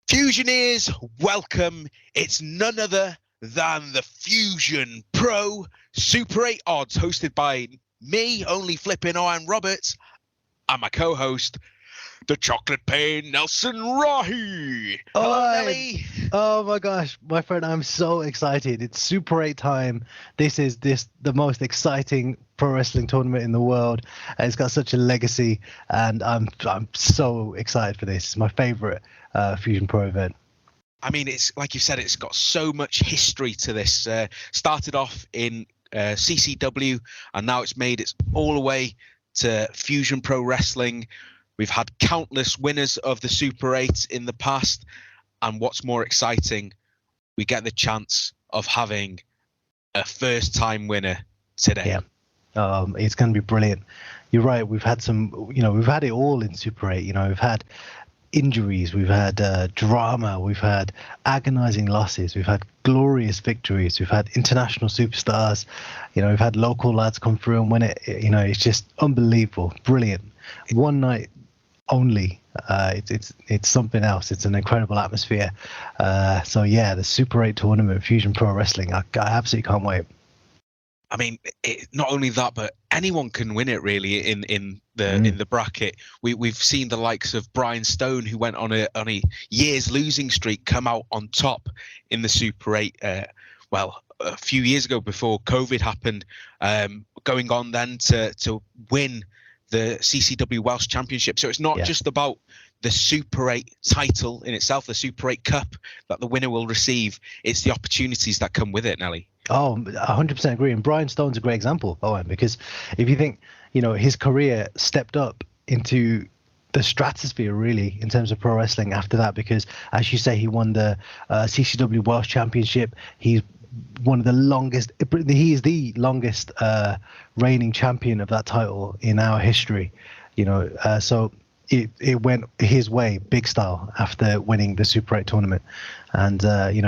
Fusioneers, welcome. It's none other than the Fusion Pro Super 8 odds, hosted by me, only flipping Owen Roberts, and my co-host, the Chocolate Pain Nelson Rahi. Hello, Nelly. Oh my gosh, my friend, I'm so excited. It's Super 8 time. This is the most exciting pro wrestling tournament in the world. It's got such a legacy, and I'm so excited for this. It's my favorite Fusion Pro event. I mean, it's like you said, it's got so much history to this. Started off in CCW, and now it's made its all the way to Fusion Pro Wrestling. We've had countless winners of the Super 8 in the past. And what's more exciting, we get the chance of having a first-time winner today. Yeah, it's going to be brilliant. You're right. We've had we've had it all in Super 8. We've had injuries, we've had drama, we've had agonizing losses, we've had glorious victories, we've had international superstars. We've had local lads come through and win it. It's just unbelievable, brilliant. One night only. It's something else. It's an incredible atmosphere. So yeah, the Super 8 tournament, Fusion Pro Wrestling, I absolutely can't wait. I mean, not only that, but anyone can win it really in the bracket. We've seen the likes of Brian Stone, who went on a year's losing streak, come out on top in the Super 8. A few years ago, before COVID happened, going on then to win the CCW Welsh Championship. So it's not just about the Super 8 title in itself, the Super 8 Cup that the winner will receive. It's the opportunities that come with it, Nelly. Oh, 100% agree. And Brian Stone's a great example, Owen, because if you think, his career stepped up into the stratosphere, really, in terms of pro wrestling after that, because, as you say, he won the CCW Welsh Championship. He's one of the longest, he is the longest reigning champion of that title in our history, so it went his way, big style, after winning the Super 8 tournament. And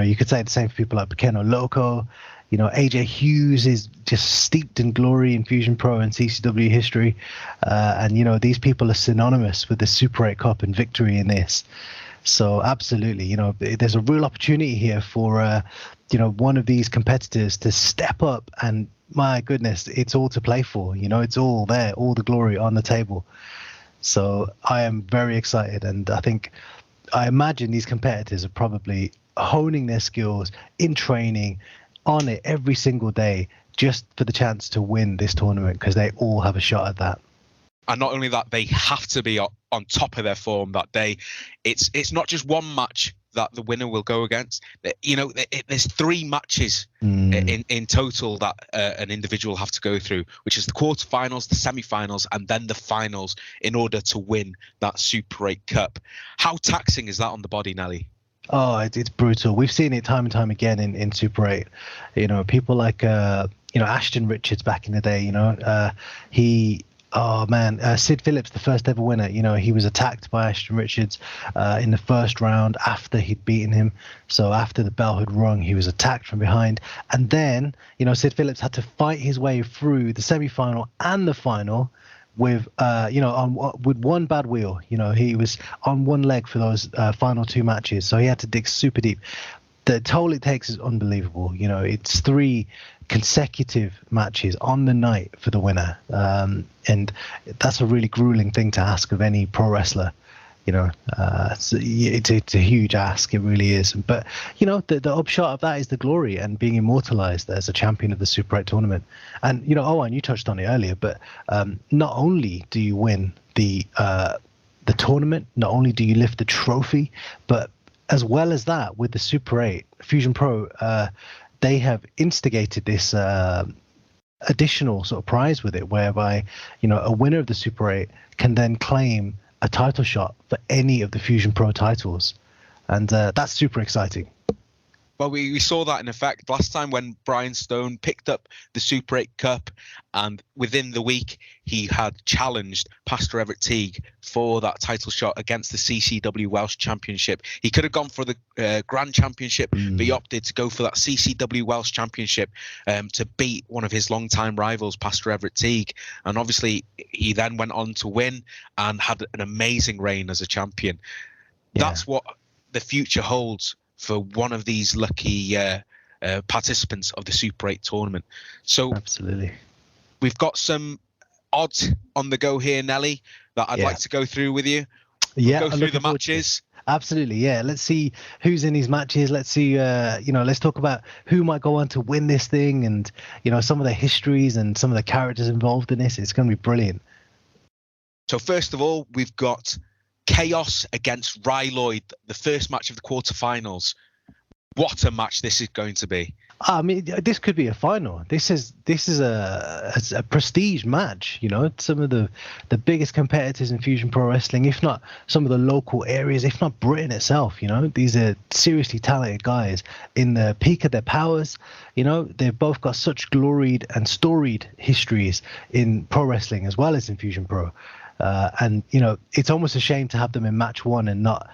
you could say the same for people like Pequeno Loco. AJ Hughes is just steeped in glory in Fusion Pro and CCW history, and these people are synonymous with the Super 8 Cup and victory in this. So absolutely, there's a real opportunity here for one of these competitors to step up, and my goodness, it's all to play for. It's all there, all the glory on the table. So I am very excited, and I imagine these competitors are probably honing their skills in training on it every single day, just for the chance to win this tournament, because they all have a shot at that. And not only that, they have to be on top of their form that day. It's not just one match that the winner will go against. There's 3 matches in total that an individual have to go through, which is the quarterfinals, the semi-finals, and then the finals, in order to win that Super 8 Cup. How taxing is that on the body, Nelly? Oh, it's brutal. We've seen it time and time again in Super 8. People like Ashton Richards back in the day. Sid Phillips, the first ever winner, he was attacked by Ashton Richards in the first round after he'd beaten him. So after the bell had rung, he was attacked from behind. And then, Sid Phillips had to fight his way through the semi-final and the final with with one bad wheel. He was on one leg for those final 2 matches, so he had to dig super deep. The toll it takes is unbelievable. It's 3 consecutive matches on the night for the winner, and that's a really grueling thing to ask of any pro wrestler. It's a huge ask, it really is. But the upshot of that is the glory and being immortalized as a champion of the Super 8 tournament. And Owen, you touched on it earlier, but not only do you win the tournament, not only do you lift the trophy, but as well as that, with the Super 8 Fusion Pro, they have instigated this additional sort of prize with it, whereby a winner of the Super 8 can then claim a title shot for any of the Fusion Pro titles, and that's super exciting. Well, we saw that in effect last time when Brian Stone picked up the Super 8 Cup, and within the week he had challenged Pastor Everett Teague for that title shot against the CCW Welsh Championship. He could have gone for the Grand Championship, but he opted to go for that CCW Welsh Championship to beat one of his longtime rivals, Pastor Everett Teague. And obviously he then went on to win and had an amazing reign as a champion. Yeah. That's what the future holds for one of these lucky participants of the Super 8 tournament. So absolutely, we've got some odds on the go here, Nelly, that I'd like to go through with you. We'll go through the matches. Absolutely, yeah. Let's see who's in these matches. Let's see, let's talk about who might go on to win this thing, and some of the histories and some of the characters involved in this. It's going to be brilliant. So first of all, we've got Chaos against Ryloid, the first match of the quarterfinals. What a match this is going to be. I mean, this could be a final. This is a prestige match. Some of the biggest competitors in Fusion Pro Wrestling, if not some of the local areas, if not Britain itself. These are seriously talented guys in the peak of their powers. They've both got such gloried and storied histories in pro wrestling as well as in Fusion Pro. And it's almost a shame to have them in match one and not,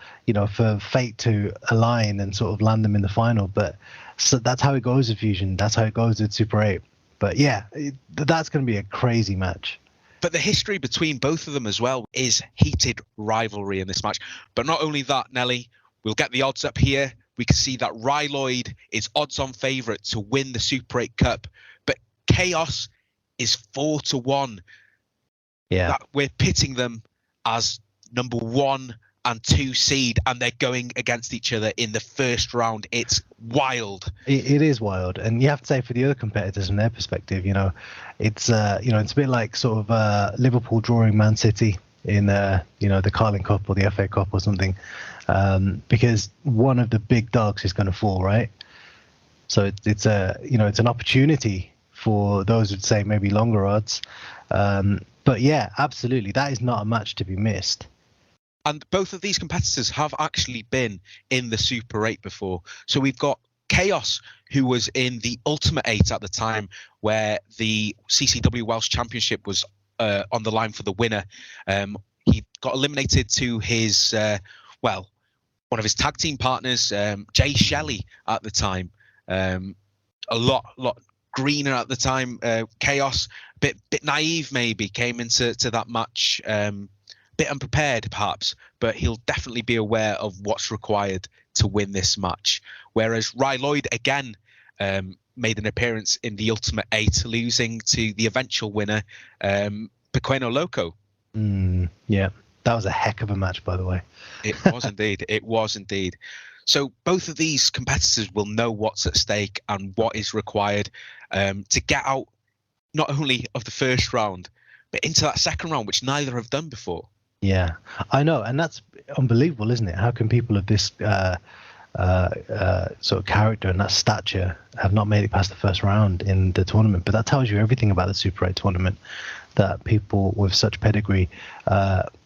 for fate to align and sort of land them in the final. But so that's how it goes with Fusion. That's how it goes with Super 8. But yeah, that's going to be a crazy match. But the history between both of them as well is heated rivalry in this match. But not only that, Nelly, we'll get the odds up here. We can see that Ryloid is odds-on favourite to win the Super 8 Cup. But Chaos is 4-1. Yeah, that we're pitting them as number 1 and 2 seed, and they're going against each other in the first round. It's wild. It is wild, and you have to say for the other competitors from their perspective, it's it's a bit like sort of Liverpool drawing Man City in the Carling Cup or the FA Cup or something, because one of the big dogs is going to fall, right? So it's an opportunity for those who'd say maybe longer odds. But yeah, absolutely. That is not a match to be missed. And both of these competitors have actually been in the Super 8 before. So we've got Chaos, who was in the Ultimate 8 at the time, where the CCW Welsh Championship was on the line for the winner. He got eliminated to his, one of his tag team partners, Jay Shelley at the time. A lot greener at the time. Chaos, bit naive maybe, came into that match bit unprepared perhaps, but he'll definitely be aware of what's required to win this match. Whereas Ryloid again made an appearance in the Ultimate 8, losing to the eventual winner, Pequeno Loco. Yeah, that was a heck of a match, by the way. It was indeed. It was indeed. So both of these competitors will know what's at stake and what is required to get out not only of the first round, but into that second round, which neither have done before. Yeah, I know. And that's unbelievable, isn't it? How can people of this sort of character and that stature have not made it past the first round in the tournament? But that tells you everything about the Super 8 tournament, that people with such pedigree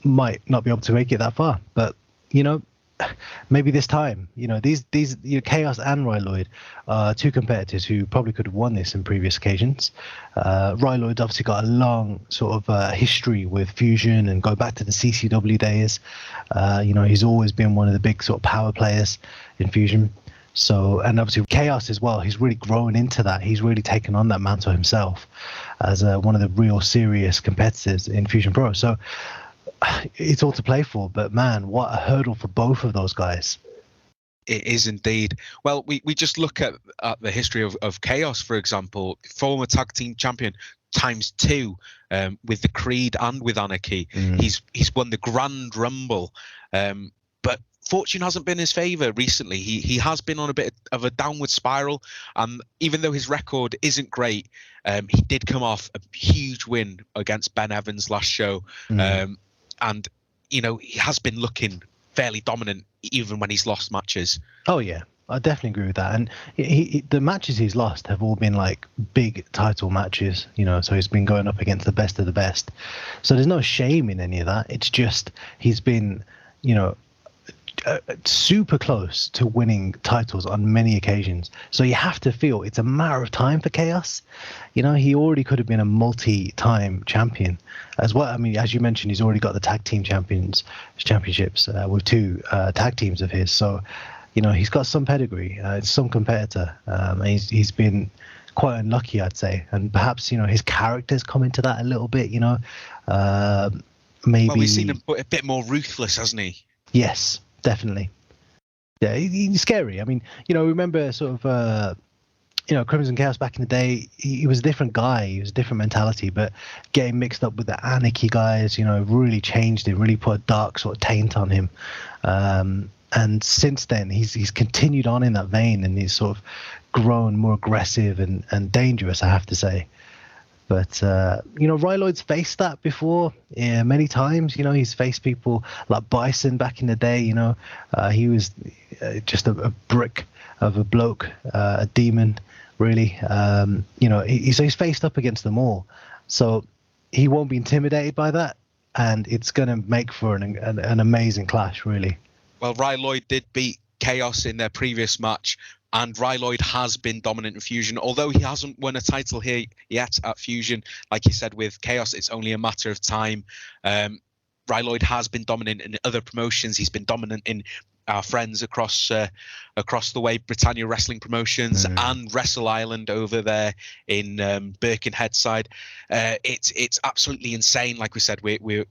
might not be able to make it that far. But, maybe this time, these Chaos and Ryloid are two competitors who probably could have won this in previous occasions. Ryloid's obviously got a long sort of history with Fusion and go back to the CCW days. He's always been one of the big sort of power players in Fusion. So, and obviously Chaos as well, he's really grown into that. He's really taken on that mantle himself as one of the real serious competitors in Fusion Pro. So it's all to play for, but man, what a hurdle for both of those guys. It is indeed. Well, we just look at the history of Chaos, for example, former tag team champion ×2 with the Creed and with Anarchy. He's won the Grand Rumble, but fortune hasn't been in his favor recently. He has been on a bit of a downward spiral, and even though his record isn't great, he did come off a huge win against Ben Evans last show. And, he has been looking fairly dominant even when he's lost matches. Oh, yeah, I definitely agree with that. And the matches he's lost have all been like big title matches, so he's been going up against the best of the best. So there's no shame in any of that. It's just he's been, super close to winning titles on many occasions. So you have to feel it's a matter of time for Chaos. He already could have been a multi-time champion as well. I mean, as you mentioned, he's already got the tag team championships with two tag teams of his. So, he's got some pedigree, some competitor. He's been quite unlucky, I'd say. And perhaps, his character's come into that a little bit, maybe. Well, we've seen him a bit more ruthless, hasn't he? Yes. Definitely. Yeah, he's scary. I mean, remember sort of, Crimson Chaos back in the day, he was a different guy. He was a different mentality, but getting mixed up with the Anarchy guys, really changed him, really put a dark sort of taint on him. And since then, he's continued on in that vein, and he's sort of grown more aggressive and dangerous, I have to say. But, Ryloid's faced that before, many times. He's faced people like Bison back in the day. He was just a brick of a bloke, a demon, really. He's faced up against them all. So he won't be intimidated by that. And it's going to make for an amazing clash, really. Well, Ryloid did beat Chaos in their previous match. And Ryloid has been dominant in Fusion, although he hasn't won a title here yet at Fusion. Like you said, with Chaos, it's only a matter of time. Ryloid has been dominant in other promotions. He's been dominant in our friends across the way, Britannia Wrestling Promotions and Wrestle Island over there in Birkenhead side. It's absolutely insane. Like we said, we're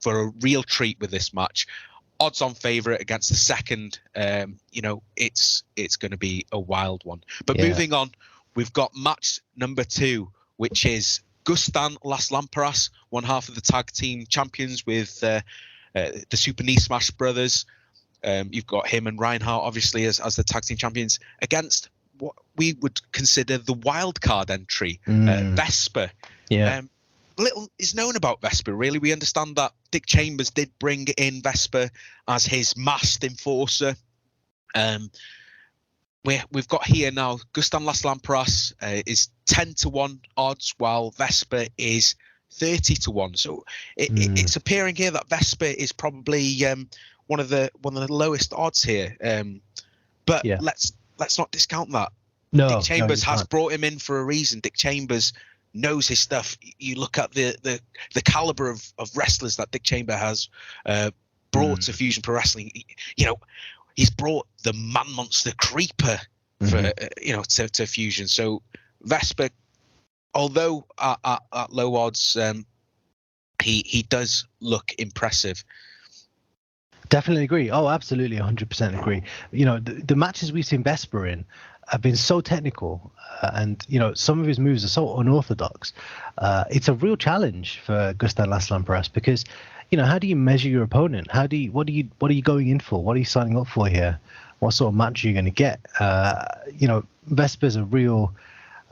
for a real treat with this match. Odds-on favourite against the second, it's going to be a wild one. But moving on, we've got match number 2, which is Gustan Las Lamperas, one half of the tag team champions with the Super Knee Smash brothers. You've got him and Reinhardt, obviously, as the tag team champions, against what we would consider the wild card entry, Vesper. Yeah. Little is known about Vesper, really. We understand that Dick Chambers did bring in Vesper as his masked enforcer. We've got here now, Gustan Las Lamperas is 10-1 odds, while Vesper is 30-1. So it's appearing here that Vesper is probably one of the lowest odds here. But let's not discount that. No, Dick Chambers has brought him in for a reason. Dick Chambers knows his stuff. You look at the caliber of wrestlers that Dick Chamber has brought to Fusion Pro Wrestling. He's brought the Man Monster Creeper for to Fusion. So Vesper, although at low odds, he does look impressive. Definitely agree. Oh, absolutely, 100% agree. The matches we've seen Vesper in have been so technical, and some of his moves are so unorthodox. It's a real challenge for Gustan Las Lamperas because, how do you measure your opponent? What are you going in for? What are you signing up for here? What sort of match are you going to get? Vesper's a real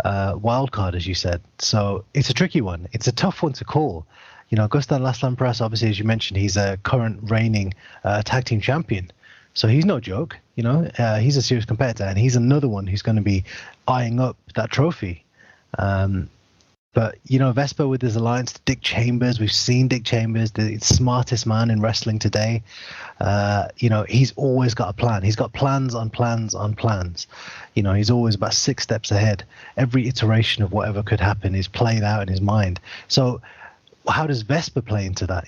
wild card, as you said. So it's a tricky one. It's a tough one to call. Gustan Las Lamperas, obviously, as you mentioned, he's a current reigning tag team champion. So he's no joke, he's a serious competitor, and he's another one who's going to be eyeing up that trophy. But, Vesper with his alliance to Dick Chambers, we've seen Dick Chambers, the smartest man in wrestling today. He's always got a plan. He's got plans on plans on plans. He's always about 6 steps ahead. Every iteration of whatever could happen is played out in his mind. So how does Vesper play into that?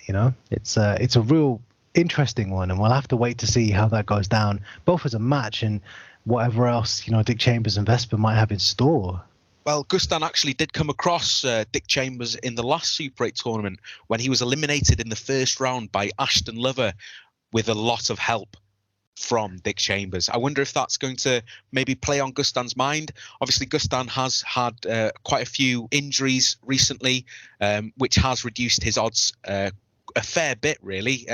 It's a real interesting one, and we'll have to wait to see how that goes down, both as a match and whatever else Dick Chambers and Vesper might have in store. Well, Gustan actually did come across Dick Chambers in the last Super 8 tournament when he was eliminated in the first round by Ashton Lover with a lot of help from Dick Chambers. I wonder if that's going to maybe play on Gustan's mind. Obviously, Gustan has had quite a few injuries recently, which has reduced his odds a fair bit, really.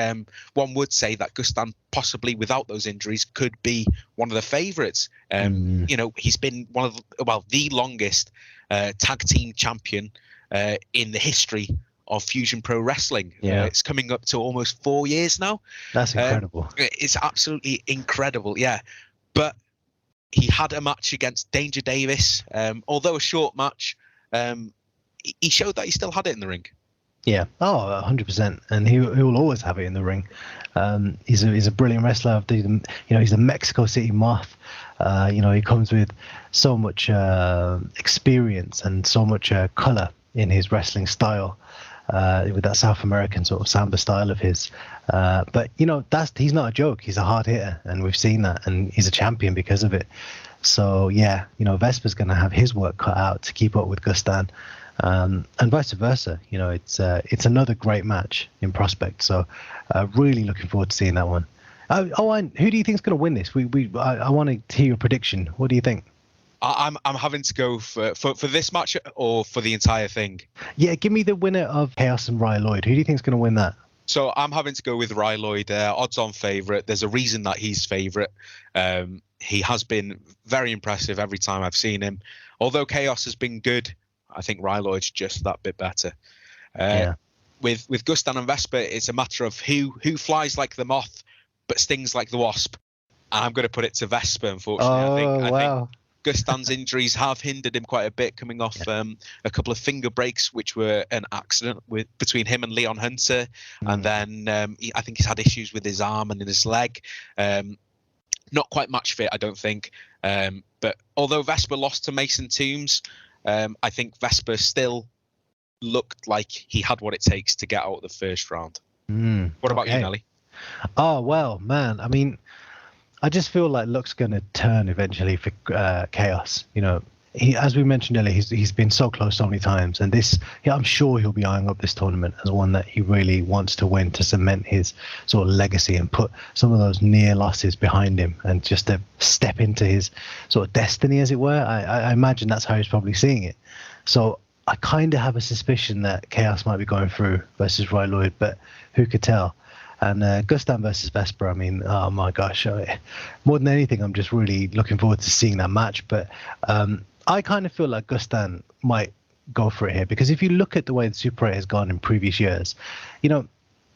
One would say that Gustan, possibly without those injuries, could be one of the favourites. He's been the longest tag team champion in the history of Fusion Pro Wrestling. It's coming up to almost 4 years now. That's incredible. It's absolutely incredible, yeah. But he had a match against Danger Davis, although a short match. He showed that he still had it in the ring. Yeah, 100%, and he will always have it in the ring. He's a brilliant wrestler. He's a Mexico City moth. He comes with so much experience and so much color in his wrestling style, with that South American sort of samba style of his. But he's not a joke. He's a hard hitter, and we've seen that, and he's a champion because of it. So yeah, Vesper's going to have his work cut out to keep up with Gustan. And vice versa. It's another great match in prospect. So really looking forward to seeing that one. Who do you think's going to win this? I want to hear your prediction. What do you think? I'm having to go for this match or for the entire thing. Yeah, give me the winner of Chaos and Rye Lloyd. Who do you think's going to win that? So I'm having to go with Rye Lloyd. Odds-on favourite. There's a reason that he's favourite. He has been very impressive every time I've seen him. Although Chaos has been good, I think Rye Lloyd's just that bit better. With Gustan and Vesper, it's a matter of who flies like the moth but stings like the wasp. And I'm going to put it to Vesper, unfortunately. I think Gustan's injuries have hindered him quite a bit, coming off a couple of finger breaks, which were an accident between him and Leon Hunter. And then I think he's had issues with his arm and in his leg. Not quite match fit, I don't think. But although Vesper lost to Mason Toombs, I think Vesper still looked like he had what it takes to get out of the first round. What about you, Nelly? Oh, well, man. I mean, I just feel like luck's going to turn eventually for Chaos. You know, as we mentioned earlier, he's been so close so many times, and I'm sure he'll be eyeing up this tournament as one that he really wants to win to cement his sort of legacy and put some of those near losses behind him and just to step into his sort of destiny, as it were. I imagine that's how he's probably seeing it. So I kind of have a suspicion that Chaos might be going through versus Rye Lloyd, but who could tell? And Gustan versus Vesper, I mean, oh my gosh, more than anything, I'm just really looking forward to seeing that match. But I kind of feel like Gustan might go for it here, because if you look at the way the Super 8 has gone in previous years, you know,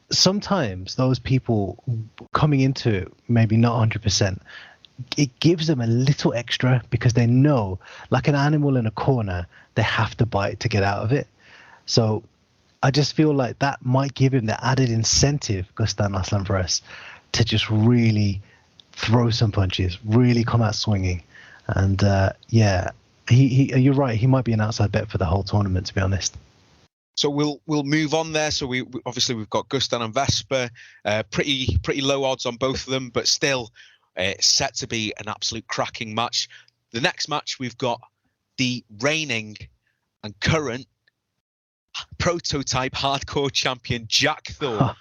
sometimes those people coming into it, maybe not 100%, it gives them a little extra because they know, like an animal in a corner, they have to bite to get out of it. So I just feel like that might give him the added incentive, Gustan Aslanfares, to just really throw some punches, really come out swinging. And you're right, he might be an outside bet for the whole tournament, to be honest. So we'll move on there. So we've got Gustan and Vesper, pretty low odds on both of them, but still set to be an absolute cracking match. The next match, we've got the reigning and current prototype hardcore champion Jack Thorne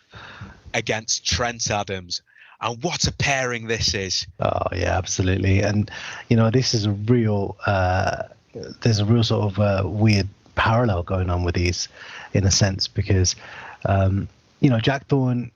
against Trent Adams. And what a pairing this is. Oh yeah, absolutely. And you know, this is a real there's a real sort of weird parallel going on with these, in a sense, because you know, Jack Thorne,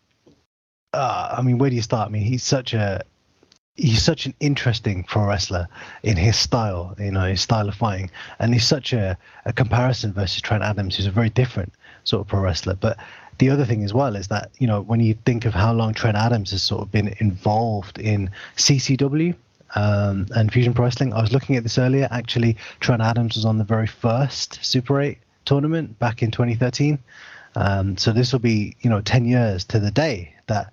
I mean, where do you start? I mean, he's such an interesting pro wrestler in his style, you know, his style of fighting. And he's such a comparison versus Trent Adams, who's a very different sort of pro wrestler. But the other thing as well is that, you know, when you think of how long Trent Adams has sort of been involved in CCW and Fusion Pro Wrestling, I was looking at this earlier. Actually, Trent Adams was on the very first Super 8 tournament back in 2013. So this will be, you know, 10 years to the day that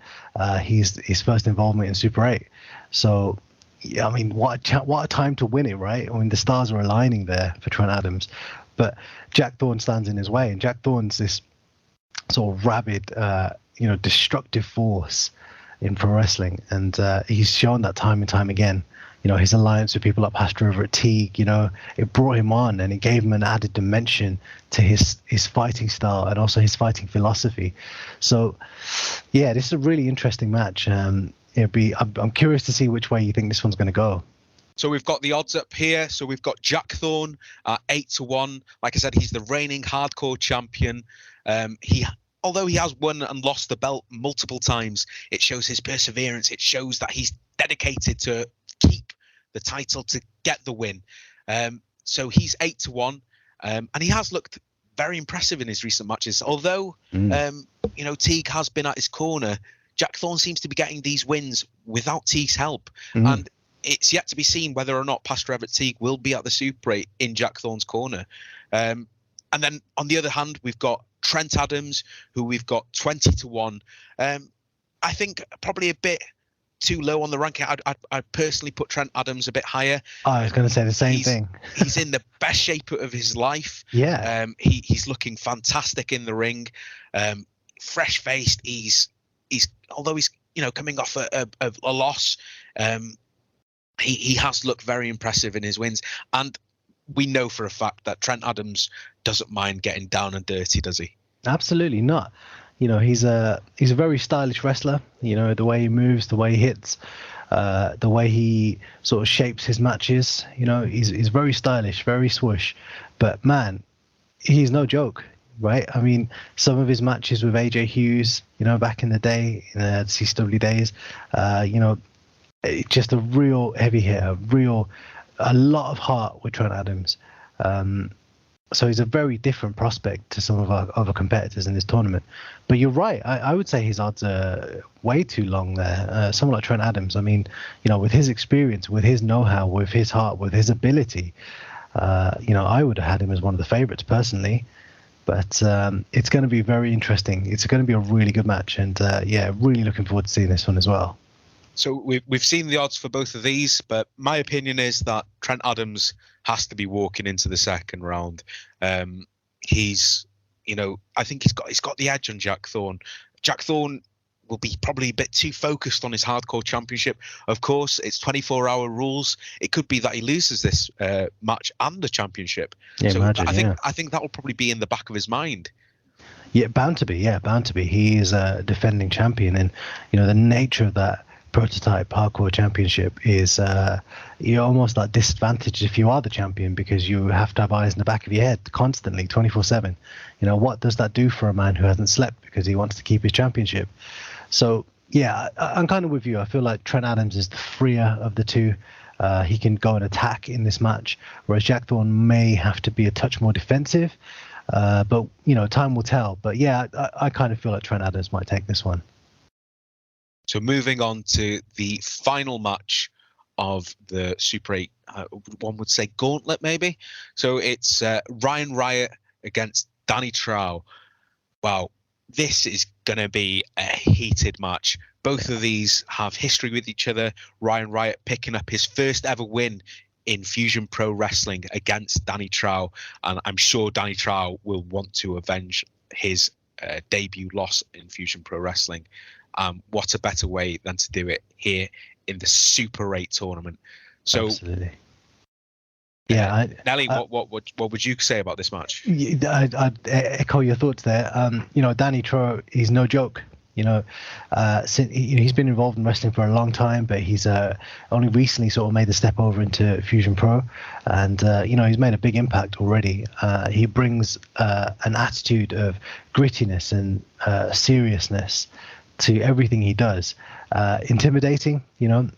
his first involvement in Super 8. So, yeah, I mean, what a time to win it, right? I mean, the stars are aligning there for Trent Adams. But Jack Thorne stands in his way, and Jack Thorne's this sort of rabid, you know, destructive force in pro wrestling, and he's shown that time and time again. You know, his alliance with people like Pastor over at Teague, you know, it brought him on and it gave him an added dimension to his fighting style and also his fighting philosophy. So, yeah, this is a really interesting match. I'm curious to see which way you think this one's going to go. So we've got the odds up here. So we've got Jack Thorne at 8-1. Like I said, he's the reigning hardcore champion. Although he has won and lost the belt multiple times, it shows his perseverance. It shows that he's dedicated to keep the title, to get the win. So he's 8-1, and he has looked very impressive in his recent matches. Although, you know, Teague has been at his corner, Jack Thorne seems to be getting these wins without Teague's help. And it's yet to be seen whether or not Pastor Everett Teague will be at the Super 8 in Jack Thorne's corner. And then on the other hand, we've got Trent Adams, who we've got 20-1. I think probably a bit too low on the ranking. I'd personally put Trent Adams a bit higher. I was going to say the same thing. He's in the best shape of his life. Yeah. He's looking fantastic in the ring. Fresh faced. He's although he's, you know, coming off a loss, he has looked very impressive in his wins. And we know for a fact that Trent Adams doesn't mind getting down and dirty, does he? Absolutely not. He's a very stylish wrestler. The way he moves, the way he hits, the way he sort of shapes his matches. He's very stylish, very swoosh. But man, he's no joke, right? I mean, some of his matches with AJ Hughes, back in the day, in the CCW days, just a real heavy hitter, a lot of heart with Trent Adams. So he's a very different prospect to some of our other competitors in this tournament. But you're right. I would say his odds are way too long there. Someone like Trent Adams, I mean, with his experience, with his know-how, with his heart, with his ability, I would have had him as one of the favorites personally. But it's going to be very interesting. It's going to be a really good match. And really looking forward to seeing this one as well. So we've seen the odds for both of these, but my opinion is that Trent Adams has to be walking into the second round. He's, I think he's got the edge on Jack Thorne. Jack Thorne will be probably a bit too focused on his hardcore championship. Of course, it's 24-hour rules. It could be that he loses this match and the championship. Yeah, so imagine, I think that will probably be in the back of his mind. Yeah, bound to be. He is a defending champion, and the nature of that prototype hardcore championship is you're almost like disadvantaged if you are the champion, because you have to have eyes in the back of your head constantly 24/7. What does that do for a man who hasn't slept because he wants to keep his championship? So yeah, I'm kind of with you. I feel like Trent Adams is the freer of the two. He can go and attack in this match, whereas Jack Thorne may have to be a touch more defensive, but time will tell. But yeah, I kind of feel like Trent Adams might take this one. So moving on to the final match of the Super 8, one would say gauntlet maybe. So it's Ryan Riot against Danny Trow. Wow, this is going to be a heated match. Both of these have history with each other. Ryan Riot picking up his first ever win in Fusion Pro Wrestling against Danny Trow. And I'm sure Danny Trow will want to avenge his debut loss in Fusion Pro Wrestling. What a better way than to do it here in the Super 8 tournament. So, absolutely. Yeah, Nelly, what would you say about this match? I'd echo your thoughts there. Danny Trow, he's no joke. Since he's been involved in wrestling for a long time, but he's only recently sort of made the step over into Fusion Pro, and he's made a big impact already. He brings an attitude of grittiness and seriousness to everything he does. Intimidating,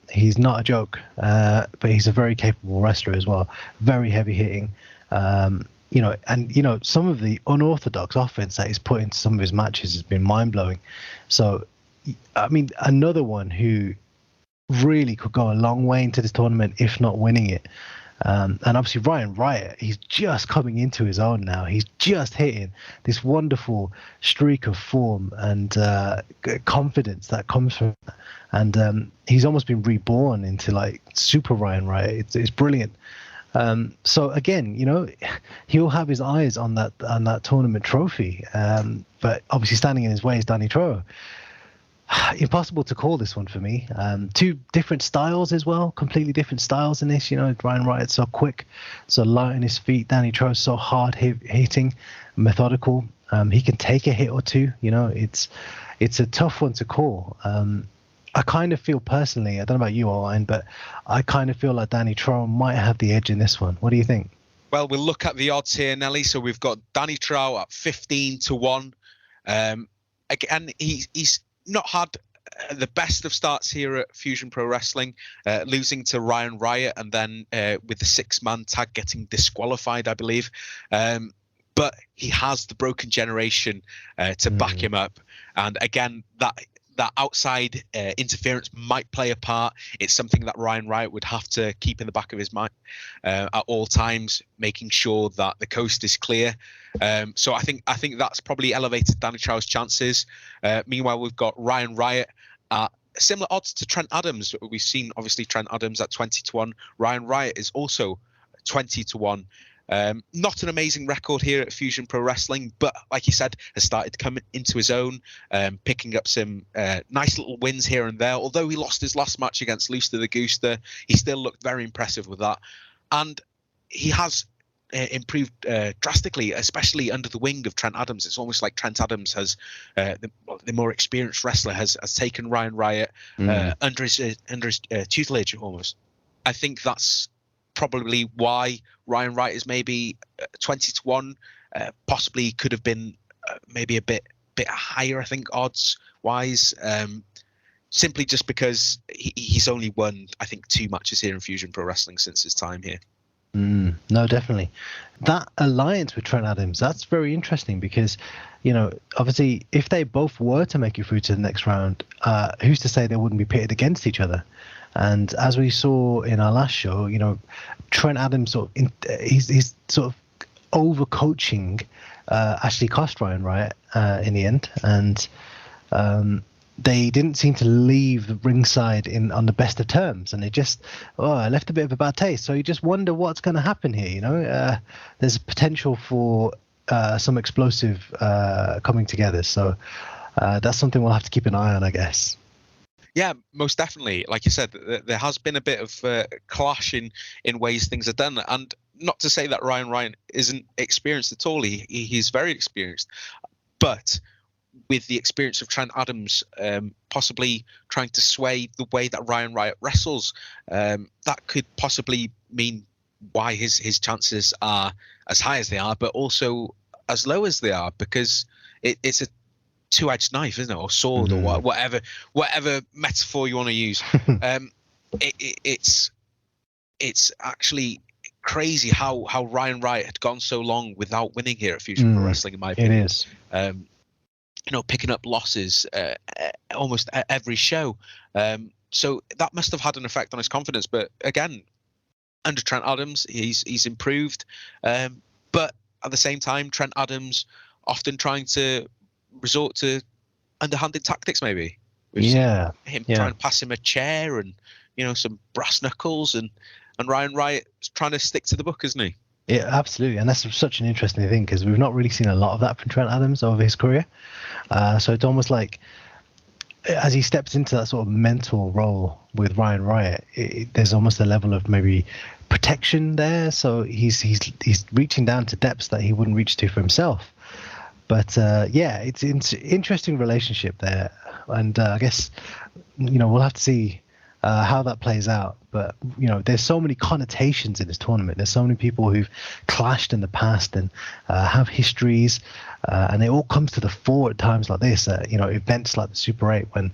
he's not a joke, but he's a very capable wrestler as well. Very heavy hitting, and some of the unorthodox offense that he's put into some of his matches has been mind blowing. So, I mean, another one who really could go a long way into this tournament, if not winning it. And obviously Ryan Riot, he's just coming into his own now. He's just hitting this wonderful streak of form and confidence that comes from that. And he's almost been reborn into like super Ryan Riot. It's brilliant. So again, he'll have his eyes on that tournament trophy. But obviously standing in his way is Danny Trow. Impossible to call this one for me. Two different styles as well, completely different styles in this. Ryan Riot's so quick, so light on his feet. Danny Trow's so hard hitting, methodical. He can take a hit or two. It's a tough one to call. I kind of feel personally, I don't know about you, Owen, but I kind of feel like Danny Trow might have the edge in this one. What do you think? Well, we'll look at the odds here, Nelly. So we've got Danny Trow at 15-1. Again, he's not had the best of starts here at Fusion Pro Wrestling, losing to Ryan Riot and then with the 6-man tag getting disqualified, I believe. But he has the Broken Generation to back him up. And again, that outside interference might play a part. It's something that Ryan Riot would have to keep in the back of his mind at all times, making sure that the coast is clear. So I think that's probably elevated Danny Trow's chances. Meanwhile, we've got Ryan Riot at similar odds to Trent Adams. We've seen obviously Trent Adams at 20-1. Ryan Riot is also 20-1. Not an amazing record here at Fusion Pro Wrestling, but like you said, has started coming into his own, picking up some nice little wins here and there. Although he lost his last match against Looster the Gooster, he still looked very impressive with that. And he has improved drastically, especially under the wing of Trent Adams. It's almost like Trent Adams has the more experienced wrestler has taken Ryan Riot under his tutelage almost. I think that's probably why Ryan Riot is maybe 20-1. Possibly could have been maybe a bit higher, I think, odds wise. Simply just because he's only won, I think, 2 matches here in Fusion Pro Wrestling since his time here. No, definitely. That alliance with Trent Adams, that's very interesting because, obviously, if they both were to make it through to the next round, who's to say they wouldn't be pitted against each other? And as we saw in our last show, Trent Adams he's sort of overcoaching actually cost Ryan Riot in the end, and they didn't seem to leave the ringside on the best of terms, and it just left a bit of a bad taste. So you just wonder what's going to happen here. There's potential for some explosive coming together. So that's something we'll have to keep an eye on, I guess. Yeah, most definitely. Like you said, there has been a bit of clash in ways things are done, and not to say that Ryan Riot isn't experienced at all. He's very experienced, but with the experience of Trent Adams possibly trying to sway the way that Ryan Riot wrestles, that could possibly mean why his chances are as high as they are, but also as low as they are, because it's a two-edged knife, isn't it, or sword, or whatever metaphor you want to use. It's actually crazy how Ryan Riot had gone so long without winning here at Fusion Pro Wrestling, in my opinion. It is. Picking up losses almost every show. So that must have had an effect on his confidence. But again, under Trent Adams, he's improved. But at the same time, Trent Adams often trying to resort to underhanded tactics, maybe. Him trying to pass him a chair and, some brass knuckles, and Ryan Riot trying to stick to the book, isn't he? Yeah, absolutely. And that's such an interesting thing because we've not really seen a lot of that from Trent Adams over his career. So it's almost like as he steps into that sort of mentor role with Ryan Riot, there's almost a level of maybe protection there. So he's reaching down to depths that he wouldn't reach to for himself. But it's an interesting relationship there. And I guess, we'll have to see how that plays out. But there's so many connotations in this tournament. There's so many people who've clashed in the past and have histories, and it all comes to the fore at times like this. Events like the Super 8 when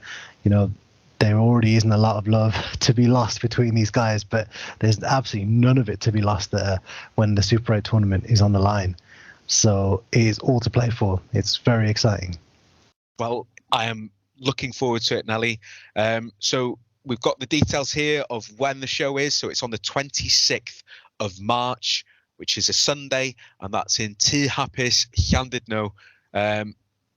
there already isn't a lot of love to be lost between these guys, but there's absolutely none of it to be lost when the Super 8 tournament is on the line. So it is all to play for. It's very exciting. Well, I am looking forward to it, Nelly. So we've got the details here of when the show is. So it's on the 26th of March, which is a Sunday, and that's in Hapus, Llandudno.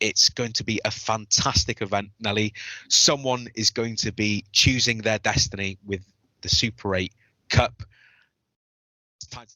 It's going to be a fantastic event, Nelly. Someone is going to be choosing their destiny with the Super 8 Cup. It's time